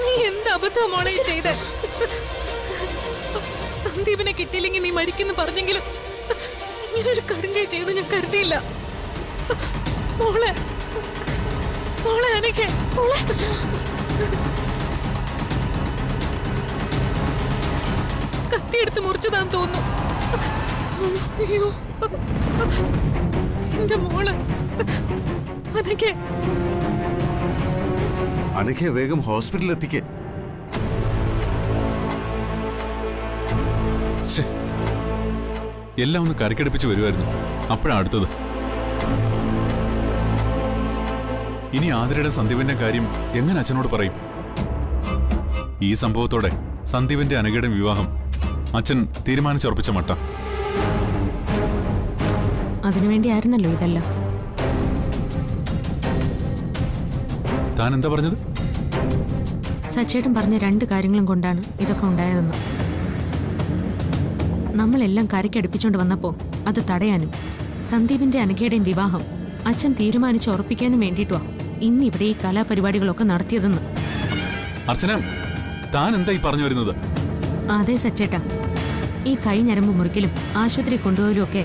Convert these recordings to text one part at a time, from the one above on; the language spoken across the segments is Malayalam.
നീ എന്ത് അബദ്ധം മോളെ ചെയ്ത്? സന്ദീപിനെ കിട്ടിയില്ലെങ്കിൽ നീ മരിക്കുന്നു പറഞ്ഞെങ്കിലും ഇങ്ങനൊരു കടുങ്കൈ ചെയ്ത് ഞാൻ കരുതിയില്ല. മോളെ മോളെ അനക്കെ മോളെ കത്തിയെടുത്ത് മുറിച്ചതാന്ന് തോന്നുന്നു. അയ്യോ എന്റെ മോള് അനക്കെ. അനക്കെ വേഗം ഹോസ്പിറ്റലിൽ എത്തിക്കേ. എല്ലാം ഒന്ന് കരക്കടുപ്പിച്ച് വരുമായിരുന്നു. അപ്പോഴാണ് അടുത്തത്. ഇനി ആതിരയുടെ സന്ദീപിന്റെ കാര്യം എങ്ങനെ അച്ഛനോട് പറയും? ഈ സംഭവത്തോടെ സന്ദീപിന്റെ അനഘയുടെ വിവാഹം അച്ഛൻ തീരുമാനിച്ചുറപ്പിച്ച മട്ട. അതിനുവേണ്ടിയായിരുന്നല്ലോ ഇതെല്ലാം. താൻ എന്താ പറഞ്ഞത്? സച്ചേട്ടൻ പറഞ്ഞ 2 കാര്യങ്ങളും കൊണ്ടാണ് ഇതൊക്കെ ഉണ്ടായതെന്ന്. നമ്മളെല്ലാം കരയ്ക്കടുപ്പിച്ചോണ്ട് വന്നപ്പോ അത് തടയാനും സന്ദീപിന്റെ അനഘയുടെയും വിവാഹം അച്ഛൻ തീരുമാനിച്ച് ഉറപ്പിക്കാനും വേണ്ടിയിട്ടുവാ ഇന്നിവിടെ ഈ കലാപരിപാടികളൊക്കെ നടത്തിയതെന്ന്. അർച്ചന, താൻ എന്താ ഈ പറഞ്ഞു വരുന്നത്? അതെ സച്ചേട്ടാ, ഈ കൈ ഞരമ്പ് മുറിക്കലും ആശുപത്രി കൊണ്ടുപോകലും ഒക്കെ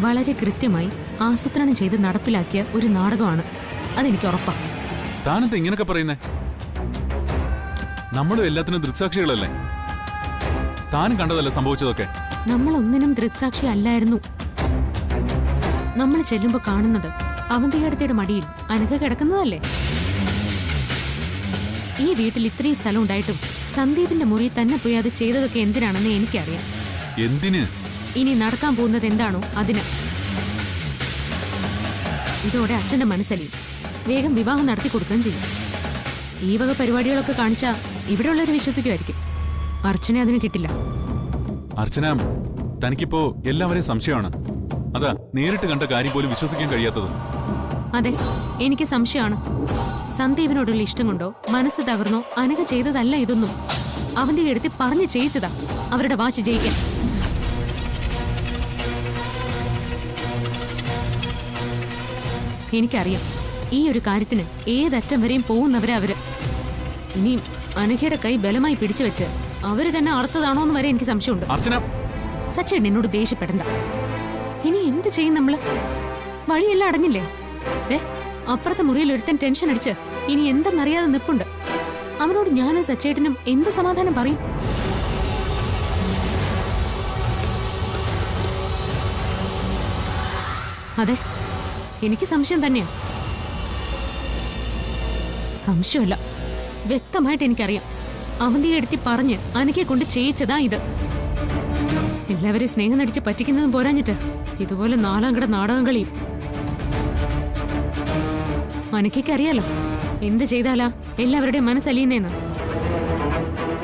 വളരെ കൃത്യമായി ആസൂത്രണം ചെയ്ത് നടപ്പിലാക്കിയ ഒരു നാടകമാണ്. അതെനിക്ക് ഉറപ്പാ. താനെന്താ ഇങ്ങനൊക്കെ പറയുന്നേ? നമ്മളും എല്ലാത്തിനും ദൃക്സാക്ഷികളല്ലേ? താനും കണ്ടതല്ലേ സംഭവിച്ചതൊക്കെ? നമ്മളൊന്നിനും ദൃക്സാക്ഷി അല്ലായിരുന്നു. നമ്മൾ ചെല്ലുമ്പോ കാണുന്നത് അവന്തികടത്തിയുടെ മടിയിൽ അനഘ കിടക്കുന്നതല്ലേ? ഈ വീട്ടിൽ ഇത്രയും സ്ഥലം ഉണ്ടായിട്ടും സന്ദീപിന്റെ മുറിയിൽ തന്നെ പോയി അത് ചെയ്തതൊക്കെ എന്തിനാണെന്ന് എനിക്കറിയാം. എന്തിന്? ഇനി നടക്കാൻ പോകുന്നത് എന്താണോ അതിന്. ഇതോടെ അച്ഛന്റെ മനസ്സലിയും വേഗം വിവാഹം നടത്തി കൊടുക്കുകയും ചെയ്യും. ഈ വക പരിപാടികളൊക്കെ കാണിച്ചാ ഇവിടെയുള്ളവർ വിശ്വസിക്കുമായിരിക്കും. അർച്ചന അതിന് കിട്ടില്ല. അർച്ചന, തനിക്കിപ്പോ എല്ലാവരെയും സംശയമാണ്. അതാ നേരിട്ട് കണ്ട കാര്യം പോലും വിശ്വസിക്കാൻ കഴിയാത്തത്. അതെ, എനിക്ക് സംശയമാണ്. സന്ദീപിനോടുള്ള ഇഷ്ടം കൊണ്ടോ മനസ്സ് തകർന്നോ അനഘ ചെയ്തതല്ല ഇതൊന്നും. അവന്റെ എടുത്ത് പറഞ്ഞു ചെയ്യിച്ചതാ അവരുടെ വാശി ജയിക്കാൻ. എനിക്കറിയാം ഈ ഒരു കാര്യത്തിന് ഏതറ്റം വരെയും പോകുന്നവരാ അവര്. ഇനി അനഘയുടെ കൈ ബലമായി പിടിച്ചു വെച്ച് അവര് തന്നെ അർത്ഥതാണോ എന്ന് വരെ എനിക്ക് സംശയമുണ്ട്. സച്ചേട്ടൻ എന്നോട് ദേഷ്യപ്പെടണ്ട. ഇനി എന്ത് ചെയ്യും നമ്മള്? വഴിയെല്ലാം അടഞ്ഞില്ലേ? അപ്പുറത്തെ മുറിയിൽ ഒരുത്തൻ ടെൻഷൻ അടിച്ച് ഇനി എന്തെന്നറിയാതെ നിൽപ്പുണ്ട്. അവനോട് ഞാനും സച്ചേട്ടനും എന്ത് സമാധാനം പറയും? അതെ, എനിക്ക് സംശയം തന്നെയാ. സംശയമല്ല, വ്യക്തമായിട്ട് എനിക്കറിയാം. അവന്തിയെ എടുത്തി പറഞ്ഞ് അനക്കെ കൊണ്ട് ചെയ്യിച്ചതാ ഇത്. എല്ലാവരെയും സ്നേഹം നടിച്ച് പറ്റിക്കുന്നതും പോരാഞ്ഞിട്ട് ഇതുപോലെ 4ാം കിട നാടകം കളിയും. അനക്കയ്ക്ക് അറിയാലോ എന്ത് ചെയ്താലാ എല്ലാവരുടെയും മനസ്സലിയുന്നേന്ന്.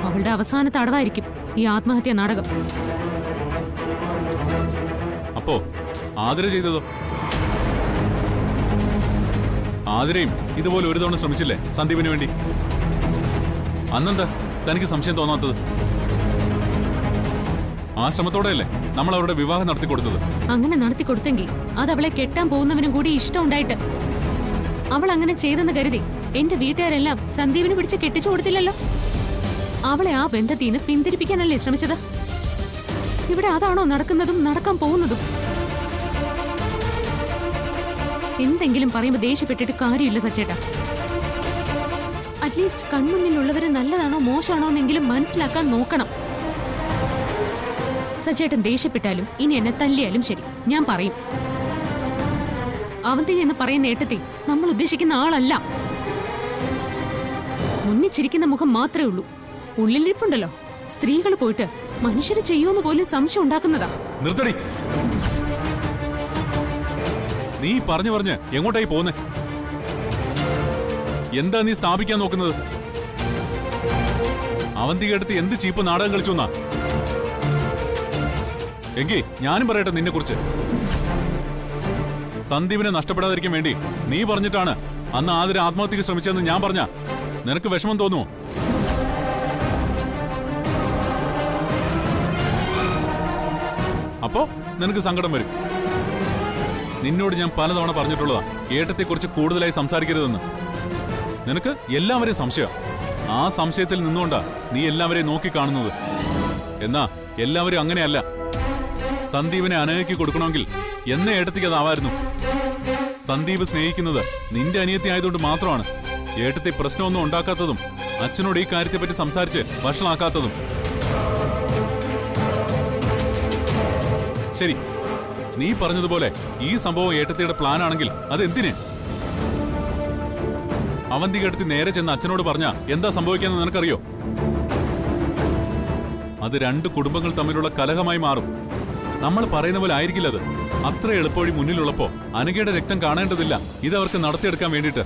അവളുടെ അവസാനത്തെ അടവായിരിക്കും ഈ ആത്മഹത്യാ നാടകം. അപ്പോ ആതിര ചെയ്തതോ? ആതിരയും ഇതുപോലെ ഒരു തവണ ശ്രമിച്ചില്ലേ സന്ദീപിന് വേണ്ടി? അന്നെന്താ തനിക്ക് സംശയം തോന്നാത്തത്? ആ ശ്രമത്തോടെയല്ലേ നമ്മൾ അവരുടെ വിവാഹം നടത്തിക്കൊടുത്തത്. അങ്ങനെ നടത്തിക്കൊടുത്തെങ്കിൽ അത് അവളെ കെട്ടാൻ പോകുന്നവനും കൂടി ഇഷ്ടമുണ്ടായിട്ട് അവൾ അങ്ങനെ ചെയ്തെന്ന് കരുതി എന്റെ വീട്ടുകാരെല്ലാം സന്ദീപിന് പിടിച്ച് കെട്ടിച്ചു കൊടുത്തില്ലല്ലോ. അവളെ ആ ബന്ധത്തിൽ നിന്ന് പിന്തിരിപ്പിക്കാനല്ലേ ശ്രമിച്ചത്? ഇവിടെ അതാണോ നടക്കുന്നതും നടക്കാൻ പോകുന്നതും? എന്തെങ്കിലും പറയുമ്പോ ദേഷ്യപ്പെട്ടിട്ട് കാര്യമില്ല സച്ചേട്ടാ. അറ്റ്ലീസ്റ്റ് കൺമുന്നിലുള്ളവര് നല്ലതാണോ മോശമാണോ എന്നെങ്കിലും മനസ്സിലാക്കാൻ നോക്കണം. സച്ചേട്ടൻ ദേഷ്യപ്പെട്ടാലും ഇനി എന്നെ തല്ലിയാലും ശരി, ഞാൻ പറയും. അവന്തി എന്ന് പറയുന്ന ഏട്ടത്തി നമ്മൾ ഉദ്ദേശിക്കുന്ന ആളല്ല. മുന്നിച്ചിരിക്കുന്ന മുഖം മാത്രമേ ഉള്ളൂ. ഉള്ളിലിരിപ്പുണ്ടല്ലോ സ്ത്രീകൾ പോയിട്ട് മനുഷ്യര് ചെയ്യുമെന്ന് പോലും സംശയം ഉണ്ടാക്കുന്നതാ. നിർത്തടി. നീ പറഞ്ഞു പറഞ്ഞ് എങ്ങോട്ടായി പോന്നെ? എന്താ നീ സ്ഥാപിക്കാൻ നോക്കുന്നത്? അവന്തികടുത്ത് എന്ത് ചീപ്പ് നാടകം കളിച്ചു എന്നാ? എങ്കിൽ ഞാനും പറയട്ടെ നിന്നെ കുറിച്ച്. സന്ദീപിനെ നഷ്ടപ്പെടാതിരിക്കാൻ വേണ്ടി നീ പറഞ്ഞിട്ടാണ് അന്ന് ആതിര ആത്മഹത്യക്ക് ശ്രമിച്ചതെന്ന് ഞാൻ പറഞ്ഞ നിനക്ക് വിഷമം തോന്നുമോ? അപ്പോ നിനക്ക് സങ്കടം വരും. നിന്നോട് ഞാൻ പലതവണ പറഞ്ഞിട്ടുള്ളതാ ഏട്ടത്തെക്കുറിച്ച് കൂടുതലായി സംസാരിക്കരുതെന്ന്. നിനക്ക് എല്ലാവരെയും സംശയം. ആ സംശയത്തിൽ നിന്നുകൊണ്ടാ നീ എല്ലാവരെയും നോക്കിക്കാണുന്നത്. എന്നാ എല്ലാവരും അങ്ങനെയല്ല. സന്ദീപിനെ അനഘയ്ക്ക് കൊടുക്കണമെങ്കിൽ എന്നെ ഏട്ടത്തിക്ക് അതാവായിരുന്നു. സന്ദീപ് സ്നേഹിക്കുന്നത് നിന്റെ അനിയത്തി ആയതുകൊണ്ട് മാത്രമാണ് ഏട്ടത്തെ പ്രശ്നമൊന്നും ഉണ്ടാക്കാത്തതും അച്ഛനോട് ഈ കാര്യത്തെപ്പറ്റി സംസാരിച്ച് വഷളാക്കാത്തതും. ശരി, നീ പറഞ്ഞതുപോലെ ഈ സംഭവം ഏട്ടത്തിയുടെ പ്ലാൻ ആണെങ്കിൽ അതെന്തിന്? അവന്തിക എടുത്ത് നേരെ ചെന്ന് അച്ഛനോട് പറഞ്ഞ എന്താ സംഭവിക്കാന്ന് നിനക്കറിയോ? അത് രണ്ട് കുടുംബങ്ങൾ തമ്മിലുള്ള കലഹമായി മാറും. നമ്മൾ പറയുന്ന പോലെ ആയിരിക്കില്ല അത്. അത്ര എളുപ്പവഴി മുന്നിലുള്ളപ്പോ അനഘയുടെ രക്തം കാണേണ്ടതില്ല ഇതവർക്ക് നടത്തിയെടുക്കാൻ വേണ്ടിയിട്ട്.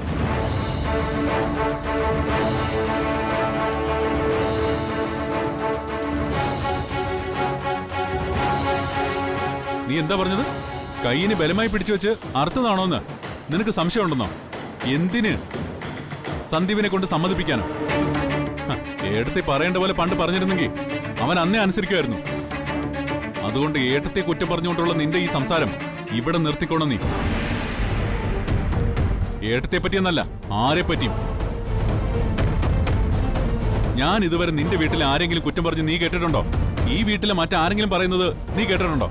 നീ എന്താ പറഞ്ഞത്? കൈയിന് ബലമായി പിടിച്ചു വെച്ച് അർത്ഥതാണോന്ന് നിനക്ക് സംശയമുണ്ടെന്നോ? എന്തിന്? സന്ദീപിനെ കൊണ്ട് സമ്മതിപ്പിക്കാനോ? ഏട്ടത്തെ പറയേണ്ട പോലെ പണ്ട് പറഞ്ഞിരുന്നെങ്കിൽ അവൻ അന്നേ അനുസരിക്കുമായിരുന്നു. അതുകൊണ്ട് ഏട്ടത്തെ കുറ്റം പറഞ്ഞുകൊണ്ടുള്ള നിന്റെ ഈ സംസാരം ഇവിടെ നിർത്തിക്കോണം നീ. ഏട്ടത്തെ പറ്റിയെന്നല്ല, ആരെ പറ്റിയും. ഞാൻ ഇതുവരെ നിന്റെ വീട്ടിലെ ആരെങ്കിലും കുറ്റം പറഞ്ഞ് നീ കേട്ടിട്ടുണ്ടോ? ഈ വീട്ടിലെ മറ്റാരെങ്കിലും പറയുന്നത് നീ കേട്ടിട്ടുണ്ടോ?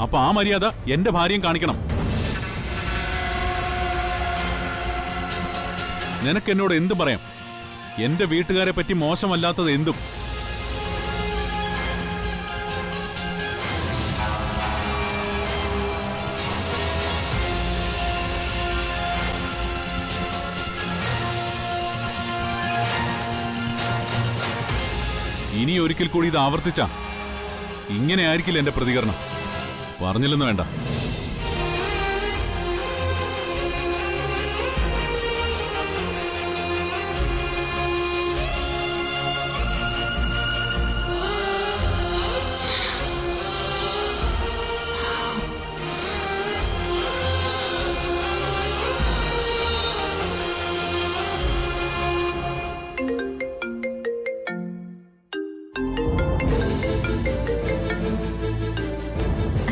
അപ്പൊ ആ മര്യാദ എന്റെ ഭാര്യയും കാണിക്കണം. നിനക്കെന്നോട് എന്തും പറയാം. എന്റെ വീട്ടുകാരെ പറ്റി മോശമല്ലാത്തത് എന്തും. ഇനി ഒരിക്കൽ കൂടി ഇത് ആവർത്തിച്ച ഇങ്ങനെ ആയിരിക്കില്ല എന്റെ പ്രതികരണം. പറഞ്ഞില്ലെന്ന് വേണ്ട.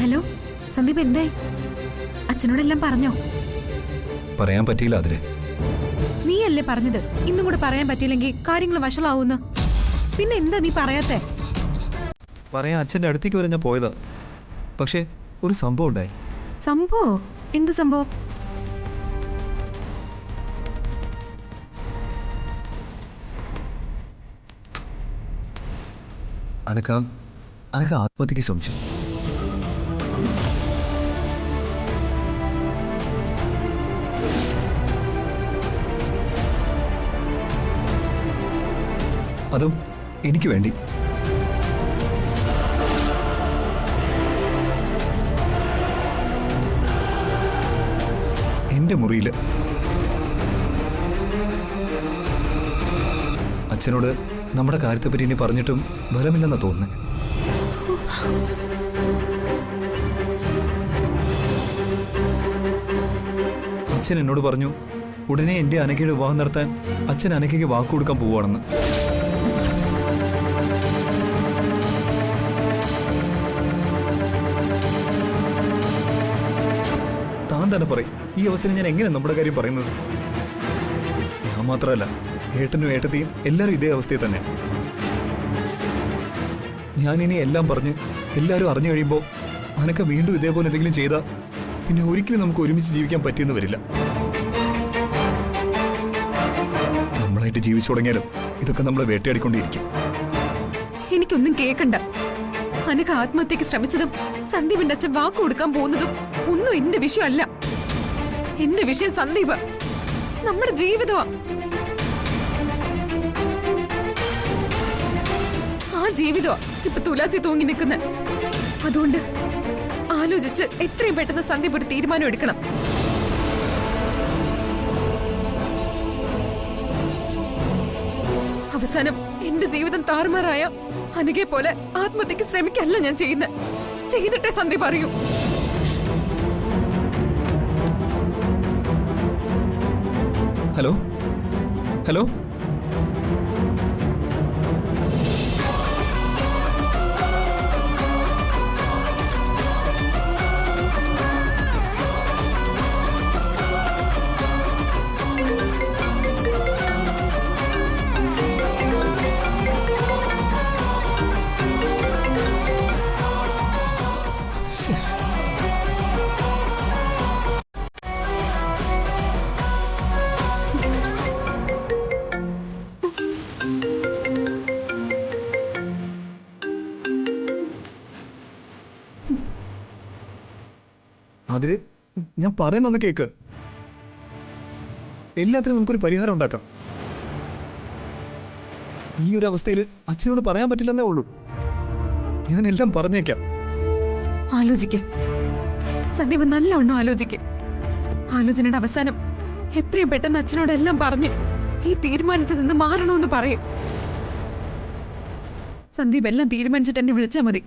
ഹലോ സന്ദീപ്, എന്തായി? അച്ഛനോടെല്ലാം പറഞ്ഞോ? പറയാൻ പറ്റിയില്ല അതില്. നീയല്ലേ പറഞ്ഞത് ഇന്നും കൂടെ പറയാൻ പറ്റിയില്ലെങ്കിൽ കാര്യങ്ങൾ വഷളാവൂന്ന്. പിന്നെ എന്താ നീ പറയാത്തെ? പറയാൻ അച്ഛൻ്റെ അടുത്തേക്ക് വരെ ഞാൻ പോയതാ. പക്ഷേ ഒരു സംഭവം ഉണ്ടായി. സംഭവം? എന്ത് സംഭവം? അനക്ക ആത്മഹത്യക്ക് ശ്രമിച്ചു. അതും എനിക്ക് വേണ്ടി. എന്റെ മുറിയിൽ. അച്ഛനോട് നമ്മുടെ കാര്യത്തെപ്പറ്റി ഇനി പറഞ്ഞിട്ടും ഫലമില്ലെന്നാ തോന്നുന്നത്. അച്ഛൻ എന്നോട് പറഞ്ഞു ഉടനെ എന്റെ അനഘയുടെ വിവാഹം നടത്താൻ അച്ഛൻ അനഘയ്ക്ക് വാക്കു കൊടുക്കാൻ പോവുകയാണെന്ന്. താൻ തന്നെ പറയും, ഈ അവസ്ഥയിൽ ഞാൻ എങ്ങനെ നമ്മുടെ കാര്യം പറയുന്നത്? ഞാൻ മാത്രമല്ല, ഏട്ടനും ഏട്ടത്തെയും എല്ലാവരും ഇതേ അവസ്ഥയിൽ തന്നെ. ഞാനിനി എല്ലാം പറഞ്ഞ് എല്ലാവരും അറിഞ്ഞു കഴിയുമ്പോൾ അനക്ക വീണ്ടും ഇതേപോലെ എന്തെങ്കിലും ചെയ്താൽ പിന്നെ ഒരിക്കലും നമുക്ക് ഒരുമിച്ച് ജീവിക്കാൻ പറ്റിയെന്ന് വരില്ല. നമ്മളായിട്ട് ജീവിച്ചു തുടങ്ങിയാലും ഇതൊക്കെ നമ്മളെ വേട്ടയാടിക്കൊണ്ടേയിരിക്കും. എനിക്കൊന്നും കേൾക്കണ്ട. അനഘ ആത്മഹത്യക്ക് ശ്രമിച്ചതും സന്ദീപിന്റെ അച്ഛൻ വാക്കു കൊടുക്കാൻ പോകുന്നതും ഒന്നും എന്റെ വിഷയമല്ല. എന്റെ വിഷയം സന്ദീപ്, നമ്മുടെ ജീവിതമാ. ആ ജീവിതമാ ഇപ്പൊ തുലാസി തൂങ്ങി നിൽക്കുന്ന. അതുകൊണ്ട് ആലോചിച്ച് എത്രയും പെട്ടെന്ന് സന്ദീപ് ഒരു തീരുമാനം എടുക്കണം. അവസാനം എന്റെ ജീവിതം താറുമാറായ അനഘയെ പോലെ ആത്മഹത്യക്ക് ശ്രമിക്കല്ല ഞാൻ ചെയ്യുന്നത്. ചെയ്തിട്ടേ സന്ദീപ് അറിയൂ. ഹലോ ഹലോ അതിന് ഞാൻ പറയുന്നൊന്ന് കേക്ക്. എല്ലാത്തിനും നമുക്കൊരു പരിഹാരം ഉണ്ടാക്കാം. ഈ ഒരു അവസ്ഥയിൽ അച്ഛനോട് പറയാൻ പറ്റില്ലെന്നേ ഉള്ളൂ. ഞാൻ എല്ലാം പറഞ്ഞേക്കാം. ആലോചിക്ക സന്ദീപ്, നല്ലവണ്ണം ആലോചിക്ക. ആലോചനയുടെ അവസാനം എത്രയും പെട്ടെന്ന് അച്ഛനോടെല്ലാം പറഞ്ഞ് ഈ തീരുമാനത്തിൽ നിന്ന് മാറണമെന്ന് പറയും. സന്ദീപ് എല്ലാം തീരുമാനിച്ചിട്ട് എന്നെ വിളിച്ചാൽ മതി.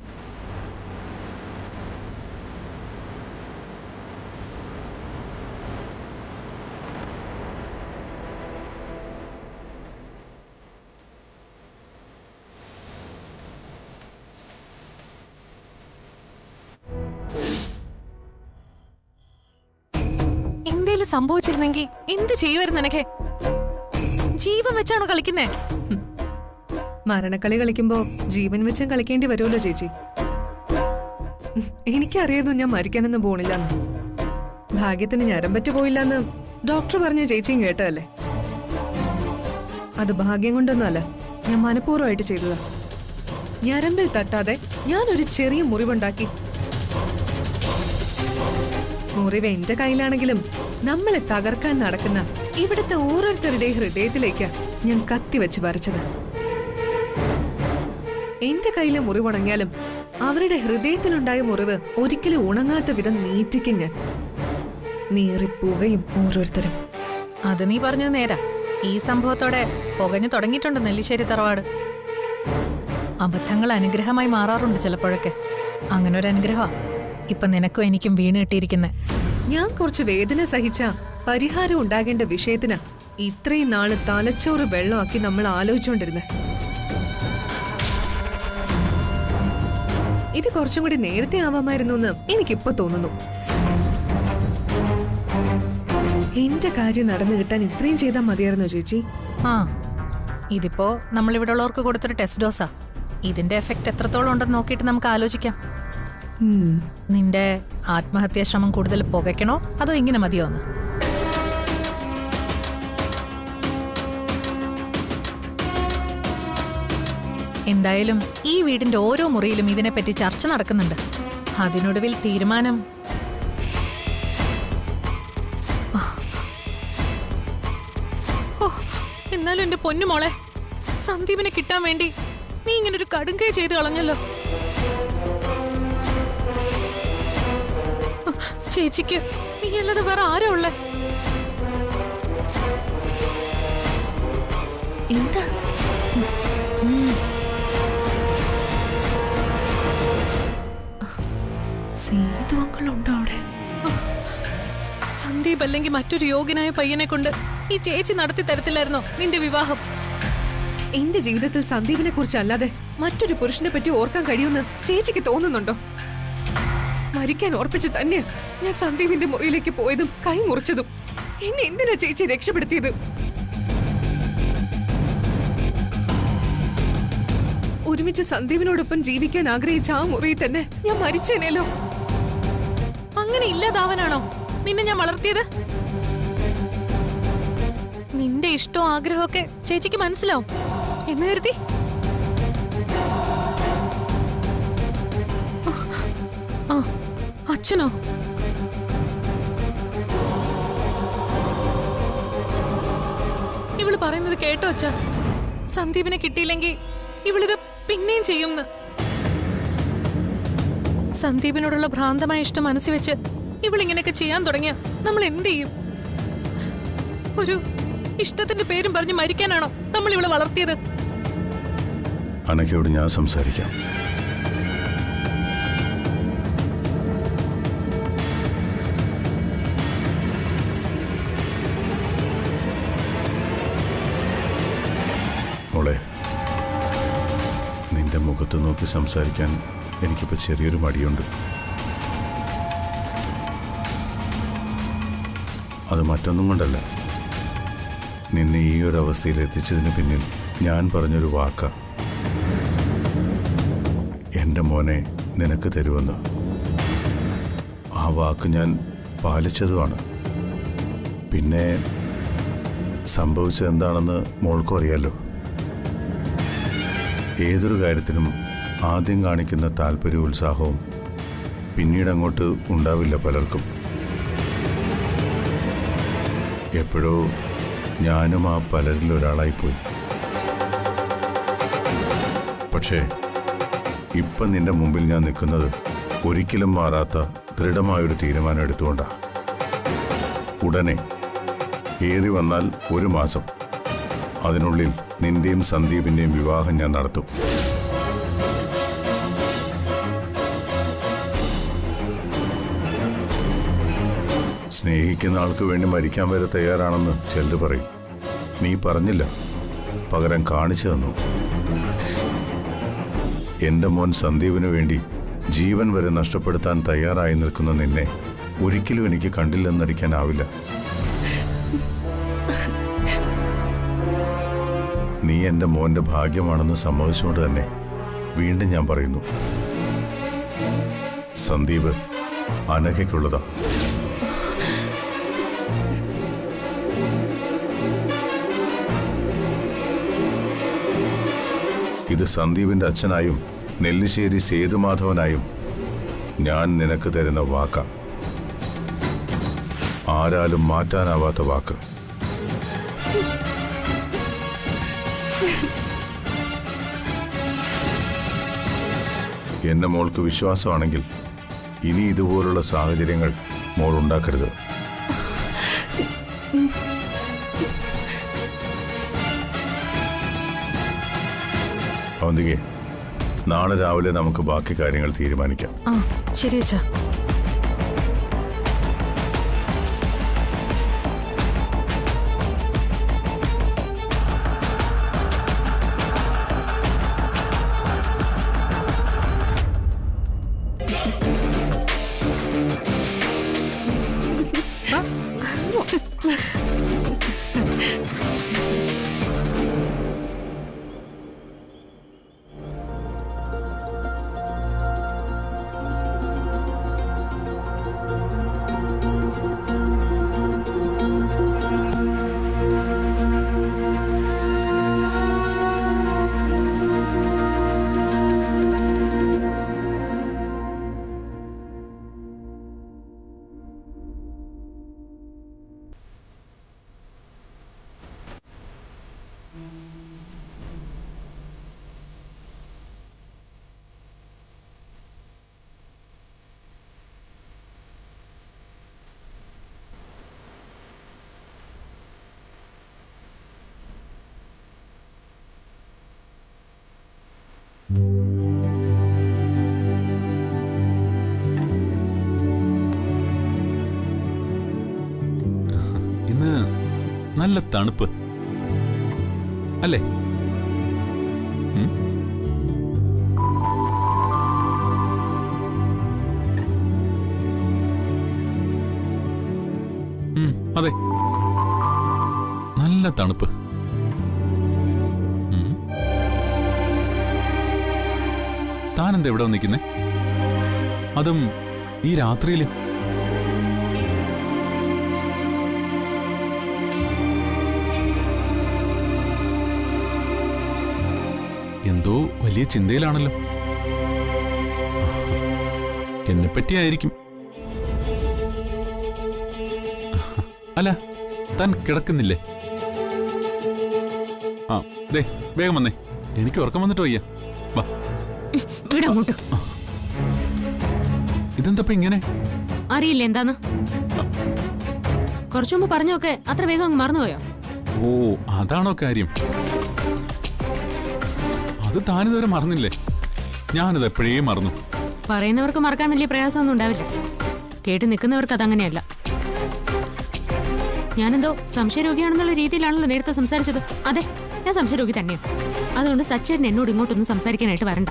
എന്തേലും സംഭവിച്ചിരുന്നെങ്കിൽ എന്ത് ചെയ്യുമായിരുന്നു നിനക്ക്? ജീവൻ വെച്ചാണോ കളിക്കുന്നേ? മരണക്കളി കളിക്കുമ്പോ ജീവൻ വെച്ചും കളിക്കേണ്ടി വരുമല്ലോ ചേച്ചി. എനിക്കറിയായിരുന്നു ഞാൻ മരിക്കാനൊന്നും പോണില്ലെന്ന്. ഭാഗ്യത്തിന് ഞരമ്പറ്റ് പോയില്ലെന്ന് ഡോക്ടർ പറഞ്ഞു ചേച്ചിയും കേട്ടതല്ലേ. അത് ഭാഗ്യം കൊണ്ടൊന്നും അല്ല, ഞാൻ മനഃപൂർവ്വമായിട്ട് ചെയ്തതാ. ഞരമ്പിൽ തട്ടാതെ ഞാനൊരു ചെറിയ മുറിവുണ്ടാക്കി. മുറിവ് എന്റെ കയ്യിലാണെങ്കിലും നമ്മളെ തകർക്കാൻ നടക്കുന്ന ഇവിടുത്തെ ഓരോരുത്തരുടെ ഹൃദയത്തിലേക്ക് ഞാൻ കത്തിവെച്ച് വരച്ചത്. എന്റെ കയ്യിലെ മുറിവുണങ്ങിയാലും അവരുടെ ഹൃദയത്തിലുണ്ടായ മുറിവ് ഒരിക്കലും ഉണങ്ങാത്ത വിധം നീറ്റിക്കും ഞാൻ. നീറിപ്പുകയും ഓരോരുത്തരും. അത് നീ പറഞ്ഞത് നേരാ. ഈ സംഭവത്തോടെ പുകഞ്ഞു തുടങ്ങിയിട്ടുണ്ട് നെല്ലിശ്ശേരി തറവാട്. അബദ്ധങ്ങൾ അനുഗ്രഹമായി മാറാറുണ്ട് ചിലപ്പോഴൊക്കെ. അങ്ങനെ ഒരു അനുഗ്രഹമാ ഇപ്പൊ നിനക്കും എനിക്കും വീണ് കിട്ടിയിരിക്കുന്നെ. ഞാൻ കുറച്ച് വേദന സഹിച്ച പരിഹാരം ഉണ്ടാകേണ്ട വിഷയത്തിന് ഇത്രയും നാള് തലച്ചോറ് വെള്ളമാക്കി നമ്മൾ ആലോചിച്ചുകൊണ്ടിരുന്നത്. ഇത് കുറച്ചും കൂടി നേരത്തെ ആവാമായിരുന്നു എന്ന് എനിക്കിപ്പോ തോന്നുന്നു. എന്റെ കാര്യം നടന്നു കിട്ടാൻ ഇത്രയും ചെയ്താൽ മതിയായിരുന്നോ ചേച്ചി? ആ, ഇതിപ്പോ നമ്മളിവിടെ ഉള്ളവർക്ക് കൊടുത്തൊരു ടെസ്റ്റ് ഡോസാ. ഇതിന്റെ എഫക്റ്റ് എത്രത്തോളം ഉണ്ടെന്ന് നോക്കിയിട്ട് നമുക്ക് ആലോചിക്കാം. നിന്റെ ആത്മഹത്യാശ്രമം കൂടുതൽ പുകയ്ക്കണോ അതോ ഇങ്ങനെ മതിയോ എന്ന്? എന്തായാലും ഈ വീടിന്റെ ഓരോ മുറിയിലും ഇതിനെപ്പറ്റി ചർച്ച നടക്കുന്നുണ്ട്. അതിനൊടുവിൽ തീരുമാനം എന്നാലും എന്റെ പൊന്നുമോളെ, സന്ദീപിനെ കിട്ടാൻ വേണ്ടി നീ ഇങ്ങനെ ഒരു കടുങ്കൈ ചെയ്ത് കളഞ്ഞല്ലോ. ചേച്ചിക്ക് നീ അല്ലാതെ വേറെ ആരാ ഉള്ളേ? എന്താ സീതുവങ്ങളുണ്ടോ അവിടെ? സന്ദീപ് അല്ലെങ്കിൽ മറ്റൊരു യോഗ്യനായ പയ്യനെ കൊണ്ട് ഈ ചേച്ചി നടത്തി തരത്തില്ലായിരുന്നോ നിന്റെ വിവാഹം? എന്റെ ജീവിതത്തിൽ സന്ദീപിനെ കുറിച്ചല്ലാതെ മറ്റൊരു പുരുഷനെ പറ്റി ഓർക്കാൻ കഴിയുമെന്ന് ചേച്ചിക്ക് തോന്നുന്നുണ്ടോ? മരിക്കാൻ ഓർപ്പിച്ച് തന്നെ ഞാൻ സന്ദീപിന്റെ മുറിയിലേക്ക് പോയതും കൈ മുറിച്ചതും. എന്നെ എന്തിനാ ചേച്ചി രക്ഷപ്പെടുത്തിയത്? ഒരുമിച്ച് സന്ദീപിനോടൊപ്പം ജീവിക്കാൻ ആഗ്രഹിച്ച ആ മുറിയിൽ തന്നെ ഞാൻ മരിച്ചേനേലോ. അങ്ങനെ ഇല്ലാതാവാനാണോ നിന്നെ ഞാൻ വളർത്തിയത്? നിന്റെ ഇഷ്ടവും ആഗ്രഹമൊക്കെ ചേച്ചിക്ക് മനസ്സിലാവും എന്ന് കരുതി അച്ഛനോ? ഇവള് പറയുന്നത് കേട്ടോ അച്ഛാ? സന്ദീപിനെ കിട്ടിയില്ലെങ്കിൽ ഇവളിത് പിന്നെയും ചെയ്യുമെന്ന്. സന്ദീപിനോടുള്ള ഭ്രാന്തമായ ഇഷ്ടം മനസ്സിൽ വെച്ച് ഇവളിങ്ങനെയൊക്കെ ചെയ്യാൻ തുടങ്ങിയ നമ്മൾ എന്ത് ചെയ്യും? ഒരു ഇഷ്ടത്തിന്റെ പേരും പറഞ്ഞ് മരിക്കാനാണോ നമ്മൾ ഇവളെ വളർത്തിയത്? അനഘയോട് ഞാൻ സംസാരിക്കാം. മോളെ, നിന്റെ മുഖത്ത് നോക്കി സംസാരിക്കാൻ എനിക്കിപ്പോൾ ചെറിയൊരു മടിയുണ്ട്. അത് മറ്റൊന്നും കൊണ്ടല്ല, നിന്നെ ഈ ഒരു അവസ്ഥയിൽ എത്തിച്ചതിന് പിന്നിൽ ഞാൻ പറഞ്ഞൊരു വാക്കാ, എൻ്റെ മോനെ നിനക്ക് തരുമെന്ന്. ആ വാക്ക് ഞാൻ പാലിച്ചതുമാണ്. പിന്നെ സംഭവിച്ചത് എന്താണെന്ന് മോൾക്കും അറിയാലോ. ഏതൊരു കാര്യത്തിനും ആദ്യം കാണിക്കുന്ന താല്പര്യവും ഉത്സാഹവും പിന്നീട് അങ്ങോട്ട് ഉണ്ടാവില്ല പലർക്കും. എപ്പോഴോ ഞാനും ആ പലരിൽ ഒരാളായിപ്പോയി. പക്ഷേ ഇപ്പം നിന്റെ മുമ്പിൽ ഞാൻ നിൽക്കുന്നത് ഒരിക്കലും മാറാത്ത ദൃഢമായൊരു തീരുമാനം എടുത്തുകൊണ്ടാണ്. ഉടനെ, ഏറി വന്നാൽ 1 മാസം, അതിനുള്ളിൽ നിന്റെയും സന്ദീപിന്റെയും വിവാഹം ഞാൻ നടത്തും. സ്നേഹിക്കുന്ന ആൾക്ക് വേണ്ടി മരിക്കാൻ വരെ തയ്യാറാണെന്ന് ചിലർ പറയും. നീ പറഞ്ഞില്ല, പകരം കാണിച്ചു തന്നു. എന്റെ മോൻ സന്ദീപിനു വേണ്ടി ജീവൻ വരെ നഷ്ടപ്പെടുത്താൻ തയ്യാറായി നിൽക്കുന്ന നിന്നെ ഒരിക്കലും എനിക്ക് കണ്ടില്ലെന്നടിക്കാനാവില്ല. നീ എന്റെ മോന്റെ ഭാഗ്യമാണെന്ന് സമ്മതിച്ചുകൊണ്ട് തന്നെ വീണ്ടും ഞാൻ പറയുന്നു, സന്ദീപ് അനഘയ്ക്കുള്ളതാ. ഇത് സന്ദീപിന്റെ അച്ഛനായും നെല്ലിശ്ശേരി സേതുമാധവനായും ഞാൻ നിനക്ക് തരുന്ന വാക്ക. ആരാലും മാറ്റാനാവാത്ത വാക്ക്. എന്റെ മോൾക്ക് വിശ്വാസമാണെങ്കിൽ ഇനി ഇതുപോലുള്ള സാഹചര്യങ്ങൾ മോൾ ഉണ്ടാക്കരുത്. അവന്തികെ, നാളെ രാവിലെ നമുക്ക് ബാക്കി കാര്യങ്ങൾ തീരുമാനിക്കാം. ആ ശരി അച്ഛാ. ഇന്ന് നല്ല തണുപ്പ് അല്ലേ? അതെ, നല്ല തണുപ്പ്. താനെന്താ എവിടെ നിൽക്കുന്നേ? അതും ഈ രാത്രിയില്? എന്തോ വലിയ ചിന്തയിലാണല്ലോ. എന്നെപ്പറ്റിയായിരിക്കും. അല്ല, താൻ കിടക്കുന്നില്ലേ? ആ ദേ, വേഗം വന്നേ, എനിക്ക് ഉറക്കം വന്നിട്ട് വയ്യ. വാ. ഇതെന്തപ്പ ഇങ്ങനെ? അറിയില്ല എന്താന്ന്. കുറച്ചു മുമ്പ് പറഞ്ഞൊക്കെ അത്ര വേഗം അങ്ങ് മറന്നുപോയോ? ഓ, അതാണോ കാര്യം? അത് താനിതുവരെ മറന്നില്ലേ? ഞാനത് എപ്പോഴേ മറന്നു. പറയുന്നവർക്ക് മറക്കാൻ വലിയ പ്രയാസമൊന്നും ഉണ്ടാവില്ല, കേട്ട് നിൽക്കുന്നവർക്ക് അതങ്ങനെയല്ല. ഞാനെന്തോ സംശയരോഗിയാണെന്നുള്ള രീതിയിലാണല്ലോ നേരത്തെ സംസാരിച്ചത്. അതെ, ഞാൻ സംശയരോഗി തന്നെയാണ്. അതുകൊണ്ട് സച്ചേട്ടൻ എന്നോട് ഇങ്ങോട്ടൊന്നും സംസാരിക്കാനായിട്ട് വരണ്ട.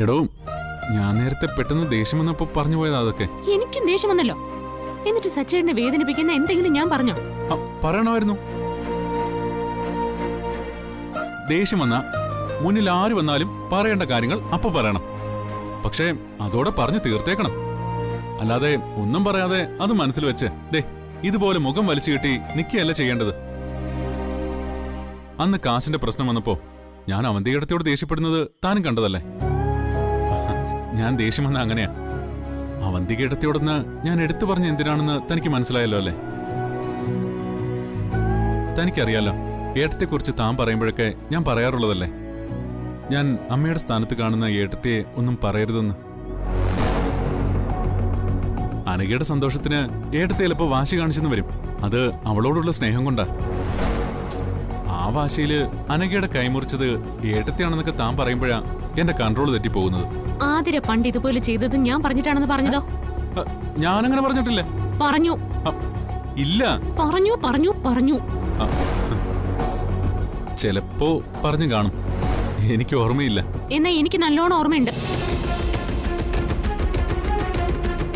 എടോ, ഞാൻ നേരത്തെ പെട്ടെന്ന് ദേഷ്യം വന്നപ്പോ പറഞ്ഞു പോയതാ അതൊക്കെ. എനിക്കും ദേഷ്യം വന്നല്ലോ. എന്നിട്ട് സച്ചേട്ടനെ വേദനിപ്പിക്കുന്ന എന്തെങ്കിലും ഞാൻ പറഞ്ഞോ? പറയണമായിരുന്നു. ദേഷ്യം വന്ന മുന്നിൽ ആര് വന്നാലും പറയേണ്ട കാര്യങ്ങൾ അപ്പൊ പറയണം. പക്ഷേ അതോടെ പറഞ്ഞു തീർത്തേക്കണം. അല്ലാതെ ഒന്നും പറയാതെ അത് മനസ്സിൽ വെച്ച് ദേ ഇതുപോലെ മുഖം വലിച്ചു കെട്ടി നിൽക്കുകയല്ല ചെയ്യേണ്ടത്. അന്ന് കാശിന്റെ പ്രശ്നം വന്നപ്പോ ഞാൻ അവന്തികേടത്തിയോട് ദേഷ്യപ്പെടുന്നത് താനും കണ്ടതല്ലേ? ഞാൻ ദേഷ്യം വന്ന അങ്ങനെയാ. അവന്തികേടത്തിയോടൊന്ന് ഞാൻ എടുത്തു പറഞ്ഞ എന്തിനാണെന്ന് തനിക്ക് മനസ്സിലായല്ലോ അല്ലേ? തനിക്കറിയാലോ, ഏട്ടത്തെക്കുറിച്ച് താൻ പറയുമ്പോഴൊക്കെ ഞാൻ പറയാറുള്ളതല്ലേ, ഞാൻ അമ്മയുടെ സ്ഥാനത്ത് കാണുന്ന ഏട്ടത്തെ ഒന്നും പറയരുതെന്ന്. അനഘയുടെ സന്തോഷത്തിന് ഏട്ടത്തെ ചിലപ്പോൾ വാശി കാണിച്ചെന്ന് വരും. അത് അവളോടുള്ള സ്നേഹം കൊണ്ടാ. ആ വാശിയില് അനഘയുടെ കൈമുറിച്ചത് ഏട്ടത്തെയാണെന്നൊക്കെ താൻ പറയുമ്പോഴാ എന്റെ കൺട്രോൾ തെറ്റിപ്പോകുന്നത്. ആതിര പണ്ട് ഇതുപോലെ ചെയ്തത് ഞാൻ പറഞ്ഞിട്ടാണെന്ന് പറഞ്ഞതോ? ഞാനങ്ങനെ പറഞ്ഞിട്ടില്ല. പറഞ്ഞു. ഇല്ല. പറഞ്ഞു പറഞ്ഞു പറഞ്ഞു. ചിലപ്പോ പറഞ്ഞു കാണും, എനിക്ക് ഓർമ്മയില്ല. എന്നാ എനിക്ക് നല്ലോണം ഓർമ്മയുണ്ട്.